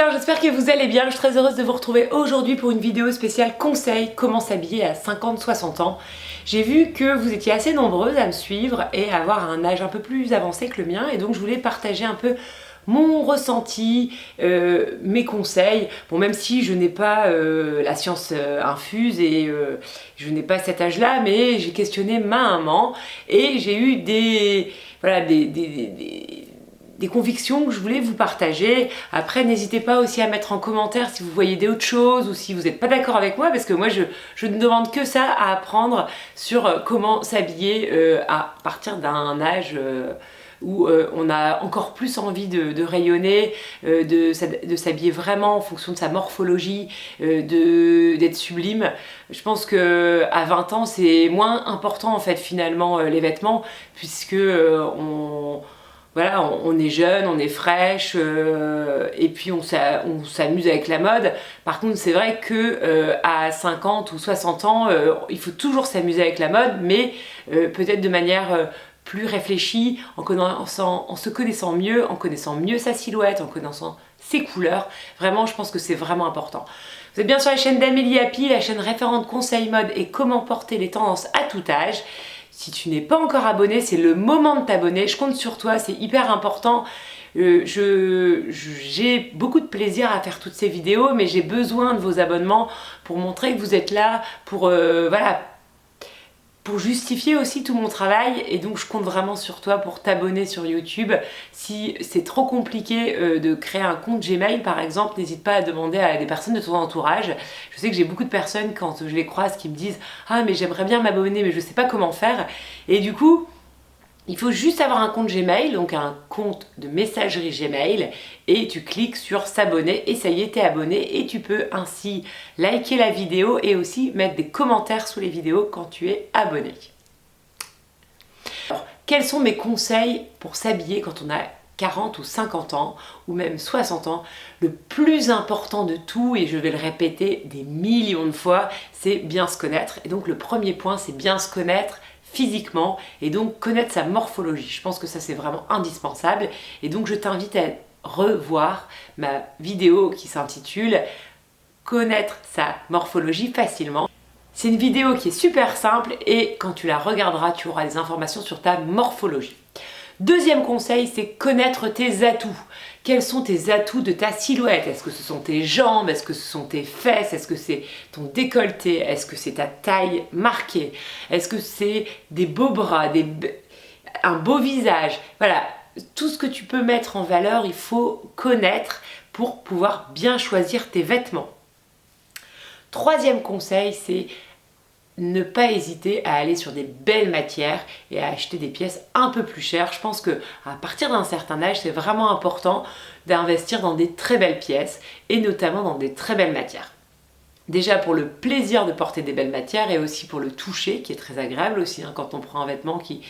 bien, j'espère que vous allez bien. Je suis très heureuse de vous retrouver aujourd'hui pour une vidéo spéciale conseil comment s'habiller à 50-60 ans. J'ai vu que vous étiez assez nombreuses à me suivre et à avoir un âge un peu plus avancé que le mien, et donc je voulais partager un peu mon ressenti, mes conseils. Bon, même si je n'ai pas la science infuse et je n'ai pas cet âge-là, mais j'ai questionné ma maman et j'ai eu des convictions que je voulais vous partager. Après, n'hésitez pas aussi à mettre en commentaire si vous voyez d'autres choses ou si vous n'êtes pas d'accord avec moi, parce que moi je ne demande que ça, à apprendre sur comment s'habiller à partir d'un âge où on a encore plus envie de rayonner, de s'habiller vraiment en fonction de sa morphologie, d'être sublime. Je pense que à 20 ans c'est moins important en fait finalement les vêtements, puisque voilà, on est jeune, on est fraîche, et puis on s'amuse avec la mode. Par contre, c'est vrai que à 50 ou 60 ans, il faut toujours s'amuser avec la mode, mais peut-être de manière plus réfléchie, en se connaissant mieux, en connaissant mieux sa silhouette, en connaissant ses couleurs. Vraiment, je pense que c'est vraiment important. Vous êtes bien sur la chaîne d'Amélie Happy, la chaîne référente conseil mode et comment porter les tendances à tout âge. Si tu n'es pas encore abonné, c'est le moment de t'abonner. Je compte sur toi, c'est hyper important. J'ai beaucoup de plaisir à faire toutes ces vidéos, mais j'ai besoin de vos abonnements pour montrer que vous êtes là, pour justifier aussi tout mon travail. Et donc je compte vraiment sur toi pour t'abonner sur YouTube. Si c'est trop compliqué de créer un compte Gmail par exemple, n'hésite pas à demander à des personnes de ton entourage. Je sais que j'ai beaucoup de personnes, quand je les croise, qui me disent « Ah mais j'aimerais bien m'abonner mais je sais pas comment faire ». Et du coup, il faut juste avoir un compte Gmail, donc un compte de messagerie Gmail, et tu cliques sur s'abonner et ça y est, t'es abonné, et tu peux ainsi liker la vidéo et aussi mettre des commentaires sous les vidéos quand tu es abonné. Alors, quels sont mes conseils pour s'habiller quand on a 40 ou 50 ans ou même 60 ans? Le plus important de tout, et je vais le répéter des millions de fois, c'est bien se connaître. Et donc le premier point, c'est bien se connaître physiquement et donc connaître sa morphologie. Je pense que ça c'est vraiment indispensable, et donc je t'invite à revoir ma vidéo qui s'intitule Connaître sa morphologie facilement. C'est une vidéo qui est super simple et quand tu la regarderas, tu auras des informations sur ta morphologie. Deuxième conseil, c'est connaître tes atouts. Quels sont tes atouts de ta silhouette? Est-ce que ce sont tes jambes? Est-ce que ce sont tes fesses? Est-ce que c'est ton décolleté? Est-ce que c'est ta taille marquée? Est-ce que c'est des beaux bras, un beau visage? Voilà, tout ce que tu peux mettre en valeur, il faut connaître pour pouvoir bien choisir tes vêtements. Troisième conseil, c'est ne pas hésiter à aller sur des belles matières et à acheter des pièces un peu plus chères. Je pense que à partir d'un certain âge, c'est vraiment important d'investir dans des très belles pièces et notamment dans des très belles matières. Déjà pour le plaisir de porter des belles matières et aussi pour le toucher qui est très agréable aussi, hein, quand on prend un vêtement qui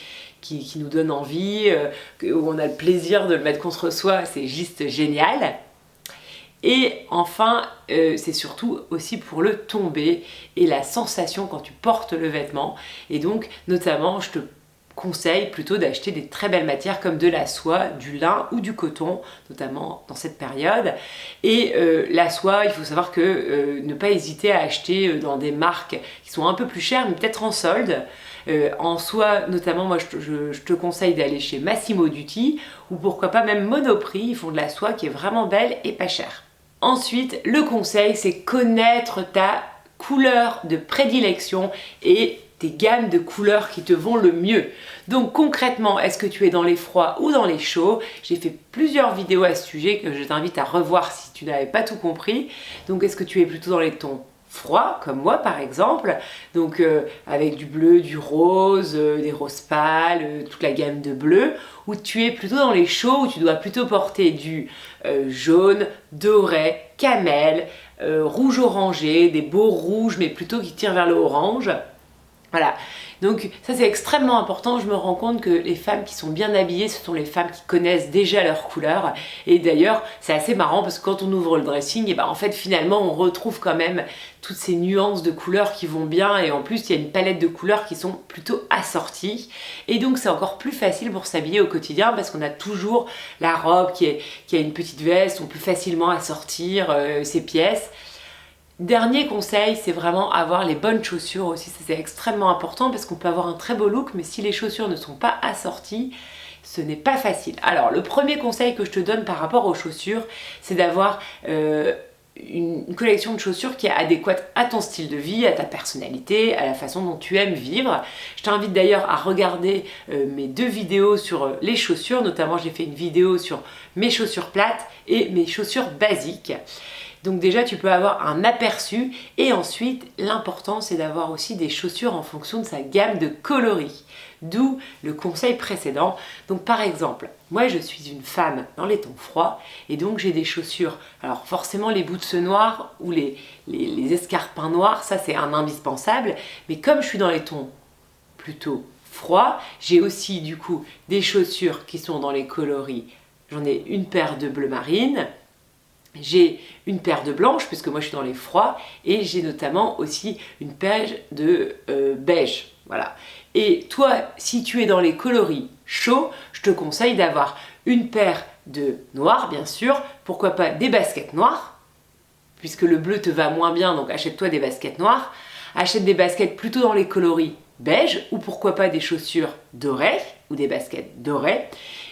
nous donne envie, où on a le plaisir de le mettre contre soi, c'est juste génial. Et enfin, c'est surtout aussi pour le tombé et la sensation quand tu portes le vêtement. Et donc, notamment, je te conseille plutôt d'acheter des très belles matières comme de la soie, du lin ou du coton, notamment dans cette période. Et la soie, il faut savoir que ne pas hésiter à acheter dans des marques qui sont un peu plus chères, mais peut-être en solde. En soie, notamment, moi je te conseille d'aller chez Massimo Dutti ou pourquoi pas même Monoprix. Ils font de la soie qui est vraiment belle et pas chère. Ensuite, le conseil, c'est connaître ta couleur de prédilection et tes gammes de couleurs qui te vont le mieux. Donc concrètement, est-ce que tu es dans les froids ou dans les chauds? J'ai fait plusieurs vidéos à ce sujet que je t'invite à revoir si tu n'avais pas tout compris. Donc est-ce que tu es plutôt dans les tons froid comme moi par exemple, donc avec du bleu, du rose, des roses pâles, toute la gamme de bleu, ou tu es plutôt dans les chauds où tu dois plutôt porter du jaune, doré, camel, rouge orangé, des beaux rouges mais plutôt qui tirent vers le orange. Voilà, Donc ça c'est extrêmement important, je me rends compte que les femmes qui sont bien habillées, ce sont les femmes qui connaissent déjà leurs couleurs. Et d'ailleurs c'est assez marrant parce que quand on ouvre le dressing, et ben en fait finalement on retrouve quand même toutes ces nuances de couleurs qui vont bien, et en plus il y a une palette de couleurs qui sont plutôt assorties, et donc c'est encore plus facile pour s'habiller au quotidien parce qu'on a toujours la robe qui a une petite veste, on peut facilement assortir ses pièces. Dernier conseil, c'est vraiment avoir les bonnes chaussures aussi, ça c'est extrêmement important parce qu'on peut avoir un très beau look, mais si les chaussures ne sont pas assorties, ce n'est pas facile. Alors le premier conseil que je te donne par rapport aux chaussures, c'est d'avoir une collection de chaussures qui est adéquate à ton style de vie, à ta personnalité, à la façon dont tu aimes vivre. Je t'invite d'ailleurs à regarder mes 2 vidéos sur les chaussures, notamment j'ai fait une vidéo sur mes chaussures plates et mes chaussures basiques. Donc déjà tu peux avoir un aperçu, et ensuite l'important c'est d'avoir aussi des chaussures en fonction de sa gamme de coloris. D'où le conseil précédent. Donc par exemple, moi je suis une femme dans les tons froids et donc j'ai des chaussures, alors forcément les boots noirs ou les escarpins noirs, ça c'est un indispensable, mais comme je suis dans les tons plutôt froids, j'ai aussi du coup des chaussures qui sont dans les coloris. J'en ai une paire de bleu marine, j'ai une paire de blanche puisque moi je suis dans les froids, et j'ai notamment aussi une paire de beige. Voilà. Et toi, si tu es dans les coloris chauds, je te conseille d'avoir une paire de noir, bien sûr, pourquoi pas des baskets noires, puisque le bleu te va moins bien, donc achète-toi des baskets noires. Achète des baskets plutôt dans les coloris beige, ou pourquoi pas des chaussures dorées, ou des baskets dorées.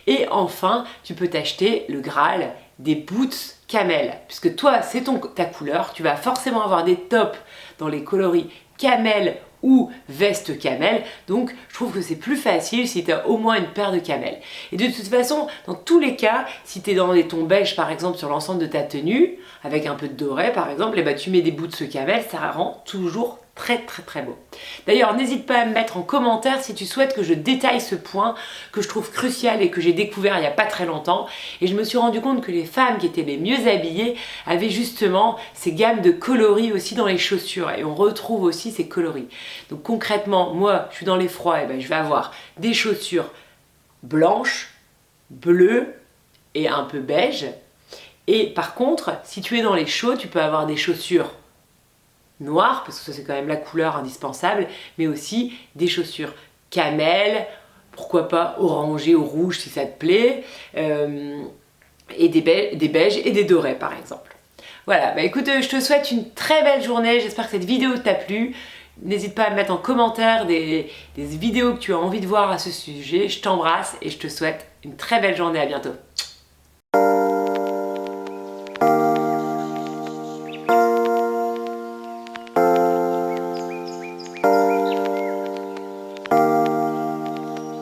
Et enfin, tu peux t'acheter le Graal, des boots camel, puisque toi, c'est ta couleur, tu vas forcément avoir des tops dans les coloris camel ou veste camel, donc je trouve que c'est plus facile si tu as au moins une paire de camel. Et de toute façon, dans tous les cas, si tu es dans les tons beige par exemple sur l'ensemble de ta tenue, avec un peu de doré par exemple, et bah, tu mets des boots camel, ça rend toujours très beau. D'ailleurs, n'hésite pas à me mettre en commentaire si tu souhaites que je détaille ce point que je trouve crucial et que j'ai découvert il n'y a pas très longtemps. Et je me suis rendu compte que les femmes qui étaient les mieux habillées avaient justement ces gammes de coloris aussi dans les chaussures, et on retrouve aussi ces coloris. Donc concrètement, moi, je suis dans les froids, et ben, je vais avoir des chaussures blanches, bleues et un peu beige. Et par contre, si tu es dans les chauds, tu peux avoir des chaussures noir, parce que ça c'est quand même la couleur indispensable, mais aussi des chaussures camel, pourquoi pas orangé ou rouge si ça te plaît, et des beiges et des dorés par exemple. Voilà, bah écoute, je te souhaite une très belle journée, j'espère que cette vidéo t'a plu. N'hésite pas à me mettre en commentaire des vidéos que tu as envie de voir à ce sujet. Je t'embrasse et je te souhaite une très belle journée, à bientôt.